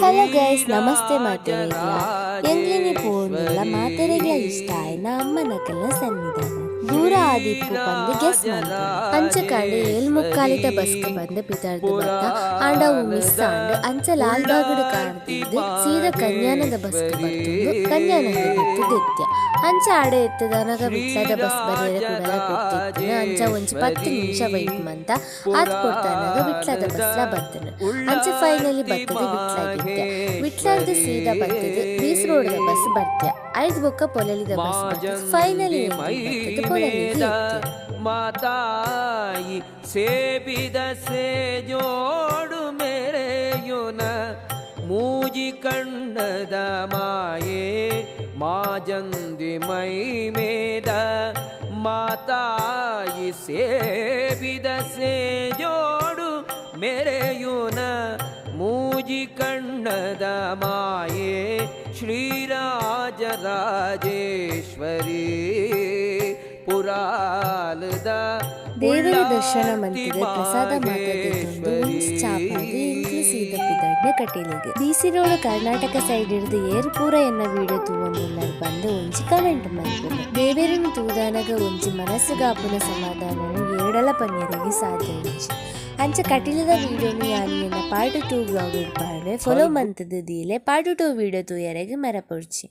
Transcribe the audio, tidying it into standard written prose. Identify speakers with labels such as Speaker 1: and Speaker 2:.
Speaker 1: Hello guys, ನಮಸ್ತೆ ಮಾತೆರೆಗ್ಲ ಎಂಗ್ಲಿನಿ ಪೋರ್ನಿಲ್ಲ ಮಾತೆರೆಗ್ಲ ಇಷ್ಟ ಆಯ್ನ ಅಮ್ಮನಕಲ್ನ ಸನ್ನಿಧಾನ ದೂರ ಆದಿಪ್ಪು ಪಂದು ಗೆಸ್ ಮಾಡ್ತಾರೆ ಅಂಚ ಕಡೆ 7:45 ಬಸ್ಗೆ ಬಂದು ಪಿತಾರ್ದು ಬತ್ತ ಆಂಡ ಅವು ಮಿಸ್ ಆಂಡ್ ಅಂಚ ಲಾಲ್ಬಾಗ್ಡ್ ಕಾರ್ದಿದ್ದು ಸೀದಾ ಕನ್ಯಾನದ ಬಸ್ಗೆ ಬರ್ತುಂಡು ಕನ್ಯಾನಗೆ ಬತ್ತು ದೆತ್ಯ ಅಂಚ ಆಡೆ ಎತ್ತದನಗ ವಿಟ್ಲದ ಬಸ್ ಬರೆಯರೆ ಕೂಡಲ ಕೊಡ್ತಿತ್ತು ಅಂಚ ಒಂಜಿ 10 ನಿಮಿಷ ವೈಟ್ ಮಂತ ಆತ್ ಕೊಡ್ತಾನಾಗ ವಿಟ್ಲದ ಬಸ್ಲ ಬತ್ತನ ಅಂಚ ಫೈನಲಿ ಬತ್ತದು ವಿಟ್ಲಾಗಿದ್ದೆ ವಿಟ್ಲಾರ್ದು ಸೀದಾ ಬತ್ತದು ಬೀಸ್ ರೋಡ್ದ ಬಸ್ ಬರ್ತ್ಯ ಐದು ಬೊಕ್ಕ ಪೊಲಲಿದ ಬಸ್ ಬರ್ತದೆ ಫೈನಲಿ ಬತ್ತದು ಪೊಲಲಿಗೆ
Speaker 2: ಮಾತಾಯಿ ಸೇಬಿದ ಸೇ ಜೋಡು ಮೇರೆ ಯೋನ ಮೂಜಿ ಕಣ್ಣದ ಮಾಯೇ ಮಾಜಂದಿ ಮೈ ಮೇದ ಮಾತಾಯಿ ಸೇಬಿದ ಸೇ ಜೋಡು ಮೆರೆಯುನ ಮೂಜಿ ಕಣ್ಣದ ಮಾಯೇ ಶ್ರೀರಾಜರಾಜೇಶ್ವರಿ ಪುರಾಲದ
Speaker 1: ದೇವರ ದರ್ಶನ ಮಂತಿಗೆ ಪ್ರಸಾದ ಮಾತಾಡಿಕೊಂಡು ಒಂಜಿ ಚಾಪಾಗಿ ಇಂಕ್ಲು ಸೀದ ಪಿದಾಡ್ನೆ ಕಟೀಲಿಗೆ ಬಿಸಿ ರೋಡ್ ಕರ್ನಾಟಕ ಸೈಡ್ ಹಿಡಿದು ಏರು ಪೂರ ಎನ್ನ ವಿಡಿಯೋ ತೂವೊಂದುಲ್ಲಾರ್ ಬಂದು ಒಂಜಿ ಕಮೆಂಟ್ ಮಾಡ್ತಾರೆ ದೇವೇರನ್ನು ತೂದಾನಗ ಒಂಜಿ ಮನಸ್ಸುಗಾಪುನ ಸಮಾಧಾನನು ಏಡಲ ಪನ್ಯರಿಗೆ ಸಾಧ್ಯ ಇಜ್ಜಿ ಅಂಚ ಕಟೀಲದ ವಿಡಿಯೋನು ಯಾನಿಯನ್ನ ಪಾರ್ಟ್ 2 ಬ್ಲಾಗ್ ಇಡ್ಪಾಡ್ರೆ ಫಾಲೋ ಮಂತದ ದೀಲೆ ಪಾರ್ಟ್ 2 ವಿಡಿಯೋ ತೂಯರೆಗೆ ಮರಪೊಡ್ಚಿ.